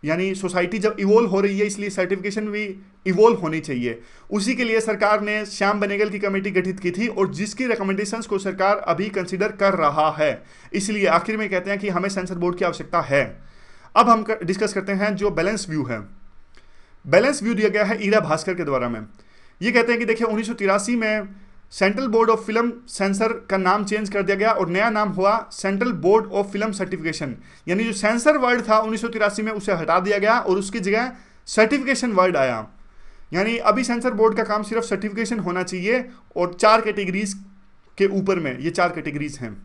यानी सोसाइटी जब इवोल्व हो रही है इसलिए सर्टिफिकेशन भी इवोल्व होनी चाहिए। उसी के लिए सरकार ने श्याम बेनेगल की कमेटी गठित की थी और जिसकी रिकमेंडेशंस को सरकार अभी कंसिडर कर रहा है। इसलिए आखिर में कहते हैं कि हमें सेंसर बोर्ड की आवश्यकता है। अब हम डिस्कस करते हैं जो बैलेंस व्यू है। बैलेंस व्यू दिया गया है ईरा भास्कर के द्वारा में। ये कहते हैं कि देखिए 1983 में central board of film sensor का नाम चेंज कर दिया गया और नया नाम हुआ central board of film certification. यानी जो सेंसर वर्ड था 1983 में उसे हटा दिया गया और उसकी जगह सर्टिफिकेशन वर्ड आया। यानी अभी सेंसर बोर्ड का काम सिर्फ सर्टिफिकेशन होना चाहिए, और 4 कैटेगरीज के ऊपर में ये 4 कैटेगरीज हैं।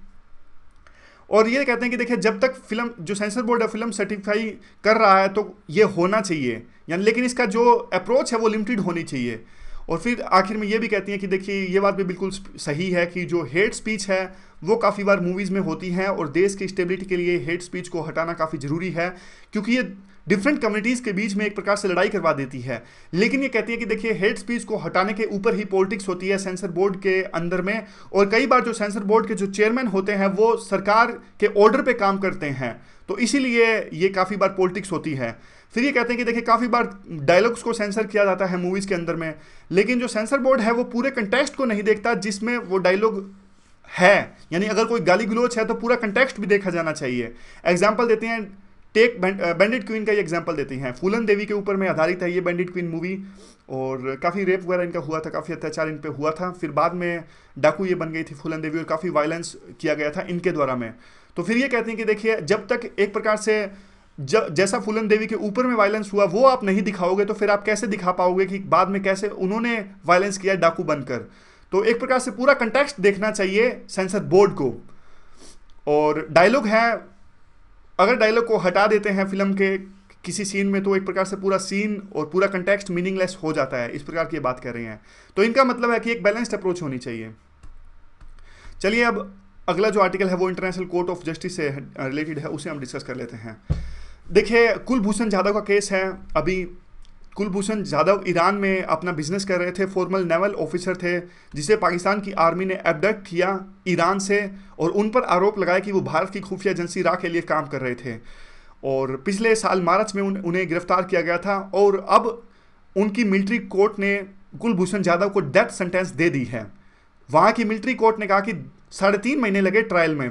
और ये कहते हैं कि देखिए जब तक फिल्म जो सेंसर बोर्ड है फिल्म सर्टिफाई कर रहा है तो ये होना चाहिए, यानी लेकिन इसका जो अप्रोच है वो लिमिटेड होनी चाहिए। और फिर आखिर में ये भी कहती हैं कि देखिए ये बात भी बिल्कुल सही है कि जो हेट स्पीच है वो काफ़ी बार मूवीज़ में होती हैं और देश की स्टेबिलिटी के लिए हेट स्पीच को हटाना काफ़ी ज़रूरी है, क्योंकि ये डिफरेंट कम्युनिटीज़ के बीच में एक प्रकार से लड़ाई करवा देती है। लेकिन ये कहती है कि देखिए हेट स्पीच को हटाने के ऊपर ही पॉलिटिक्स होती है सेंसर बोर्ड के अंदर में, और कई बार जो सेंसर बोर्ड के जो चेयरमैन होते हैं वो सरकार के ऑर्डर पे काम करते हैं, तो इसीलिए ये काफ़ी बार पॉलिटिक्स होती है। फिर ये कहते हैं कि देखिए काफ़ी बार डायलॉग्स को सेंसर किया जाता है मूवीज़ के अंदर में, लेकिन जो सेंसर बोर्ड है वो पूरे कंटेक्स्ट को नहीं देखता जिसमें वो डायलॉग है। यानी अगर कोई गाली गलौच है तो पूरा कंटेक्स्ट भी देखा जाना चाहिए। एग्जाम्पल देते हैं, टेक बैंडिट क्वीन का ये एग्जाम्पल देते हैं। फूलन देवी के ऊपर में आधारित है ये बैंडिट क्वीन मूवी, और काफ़ी रेप वगैरह इनका हुआ था, काफ़ी अत्याचार इन पे हुआ था। फिर बाद में डाकू ये बन गई थी फूलन देवी और काफ़ी वायलेंस किया गया था इनके द्वारा में। तो फिर ये कहते हैं कि देखिए जब तक एक प्रकार से जैसा फूलन देवी के ऊपर में वायलेंस हुआ वो आप नहीं दिखाओगे तो फिर आप कैसे दिखा पाओगे कि बाद में कैसे उन्होंने वायलेंस किया डाकू बनकर। तो एक प्रकार से पूरा कंटेक्स्ट देखना चाहिए सेंसर बोर्ड को। और डायलॉग है, अगर डायलॉग को हटा देते हैं फिल्म के किसी सीन में तो एक प्रकार से पूरा सीन और पूरा कंटेक्स्ट मीनिंगलेस हो जाता है, इस प्रकार की बात कर रहे हैं। तो इनका मतलब है कि एक बैलेंस्ड अप्रोच होनी चाहिए। चलिए अब अगला जो आर्टिकल है वो इंटरनेशनल कोर्ट ऑफ जस्टिस से रिलेटेड है, उसे हम डिस्कस कर लेते हैं। देखिए कुलभूषण जाधव का केस है, अभी कुलभूषण जाधव ईरान में अपना बिजनेस कर रहे थे, फॉर्मल नेवल ऑफिसर थे, जिसे पाकिस्तान की आर्मी ने एबडक्ट किया ईरान से, और उन पर आरोप लगाया कि वो भारत की खुफिया एजेंसी रा के लिए काम कर रहे थे। और पिछले साल मार्च में उन्हें गिरफ्तार किया गया था, और अब उनकी मिलिट्री कोर्ट ने कुलभूषण जाधव को डेथ सेंटेंस दे दी है। वहाँ की मिलिट्री कोर्ट ने कहा कि 3.5 महीने लगे ट्रायल में,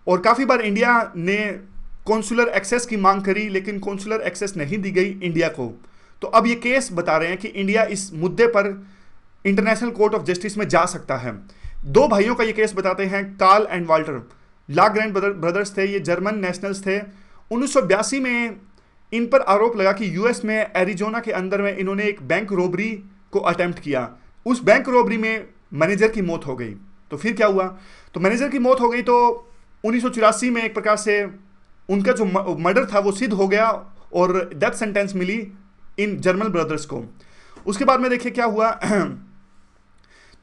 और काफ़ी बार इंडिया ने कॉन्सुलर एक्सेस की मांग करी, लेकिन कॉन्सुलर एक्सेस नहीं दी गई इंडिया को। तो अब ये केस बता रहे हैं कि इंडिया इस मुद्दे पर इंटरनेशनल कोर्ट ऑफ जस्टिस में जा सकता है। 2 भाइयों का ये केस बताते हैं, कार्ल एंड वाल्टर लाग्रैंड ब्रदर्स थे, ये जर्मन नेशनल्स थे। 1982 में इन पर आरोप लगा कि यूएस में एरिजोना के अंदर में इन्होंने एक बैंक रॉबरी को अटेम्प्ट किया। उस बैंक रॉबरी में मैनेजर की मौत हो गई। तो फिर क्या हुआ, तो मैनेजर की मौत हो गई, तो 1984 में एक प्रकार से उनका जो मर्डर था वो सिद्ध हो गया और death sentence milli in German brothers को। उसके बाद में देखिए क्या हुआ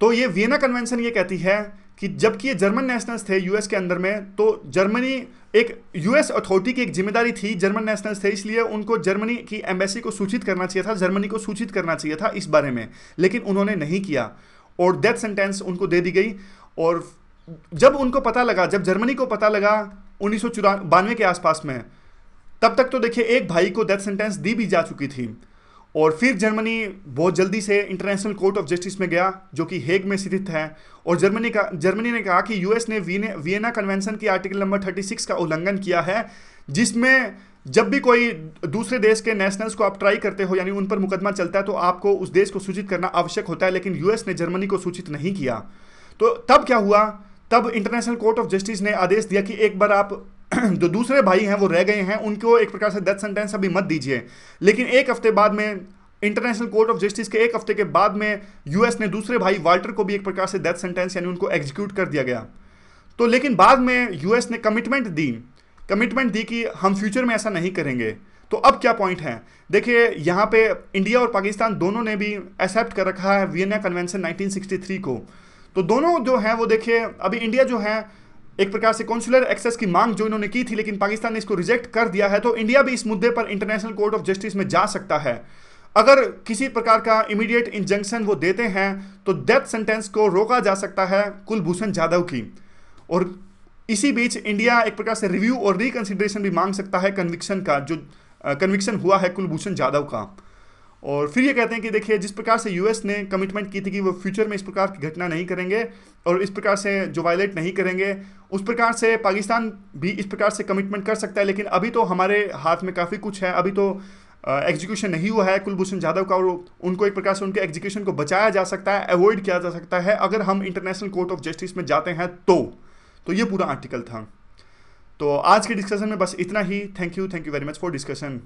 तो ये वियना कन्वेंशन ये कहती है कि जबकि ये जर्मन नेशनल्स थे यूएस के अंदर में, तो जर्मनी एक यूएस अथॉरिटी की एक जिम्मेदारी थी, जर्मन नेशनल्स थे, इसलिए उनको जर्मनी की एम्बेसी को सूचित करना चाहिए था, जर्मनी को सूचित करना चाहिए था इस बारे में, लेकिन उन्होंने नहीं किया और डेथ सेंटेंस उनको दे दी गई। और जब उनको पता लगा, जब जर्मनी को पता लगा 1992 के आसपास में, तब तक तो देखिए एक भाई को डेथ सेंटेंस दी भी जा चुकी थी। और फिर जर्मनी बहुत जल्दी से इंटरनेशनल कोर्ट ऑफ जस्टिस में गया, जो कि हेग में स्थित है, और जर्मनी ने कहा कि यूएस ने वियना कन्वेंशन की आर्टिकल नंबर 36 का उल्लंघन किया है, जिसमें जब भी कोई दूसरे देश के नेशनल्स को आप ट्राई करते हो, यानी उन पर मुकदमा चलता है, तो आपको उस देश को सूचित करना आवश्यक होता है, लेकिन यूएस ने जर्मनी को सूचित नहीं किया। तो तब क्या हुआ, तब इंटरनेशनल कोर्ट ऑफ जस्टिस ने आदेश दिया कि एक बार आप जो दूसरे भाई हैं वो रह गए हैं, उनको एक प्रकार से डेथ सेंटेंस अभी मत दीजिए। लेकिन एक हफ्ते बाद में, इंटरनेशनल कोर्ट ऑफ जस्टिस के एक हफ्ते के बाद में, यूएस ने दूसरे भाई वाल्टर को भी एक प्रकार से डेथ सेंटेंस यानी उनको एग्जीक्यूट कर दिया गया। तो लेकिन बाद में यूएस ने कमिटमेंट दी कि हम फ्यूचर में ऐसा नहीं करेंगे। तो अब क्या पॉइंट है, देखिए यहाँ पे इंडिया और पाकिस्तान दोनों ने भी एक्सेप्ट कर रखा है वियना कन्वेंशन 1963 को। तो दोनों जो हैं वो देखिए, अभी इंडिया जो है एक प्रकार से कॉन्सुलर एक्सेस की मांग जो इन्होंने की थी, लेकिन पाकिस्तान ने इसको रिजेक्ट कर दिया है। तो इंडिया भी इस मुद्दे पर इंटरनेशनल कोर्ट ऑफ जस्टिस में जा सकता है। अगर किसी प्रकार का इमीडिएट इंजंक्शन वो देते हैं तो डेथ सेंटेंस को रोका जा सकता है कुलभूषण जाधव की। और इसी बीच इंडिया एक प्रकार से रिव्यू और रिकंसिडरेशन भी मांग सकता है कन्विक्शन का, जो कन्विक्शन हुआ है कुलभूषण जाधव का। और फिर ये कहते हैं कि देखिए, जिस प्रकार से यूएस ने कमिटमेंट की थी कि वो फ्यूचर में इस प्रकार की घटना नहीं करेंगे और इस प्रकार से जो वायलेट नहीं करेंगे, उस प्रकार से पाकिस्तान भी इस प्रकार से कमिटमेंट कर सकता है। लेकिन अभी तो हमारे हाथ में काफ़ी कुछ है, अभी तो एग्जीक्यूशन नहीं हुआ है कुलभूषण जाधव का, और उनको एक प्रकार से उनके एग्जीक्यूशन को बचाया जा सकता है, अवॉइड किया जा सकता है अगर हम इंटरनेशनल कोर्ट ऑफ जस्टिस में जाते हैं तो ये पूरा आर्टिकल था। तो आज के डिस्कशन में बस इतना ही। Thank you very much for discussion.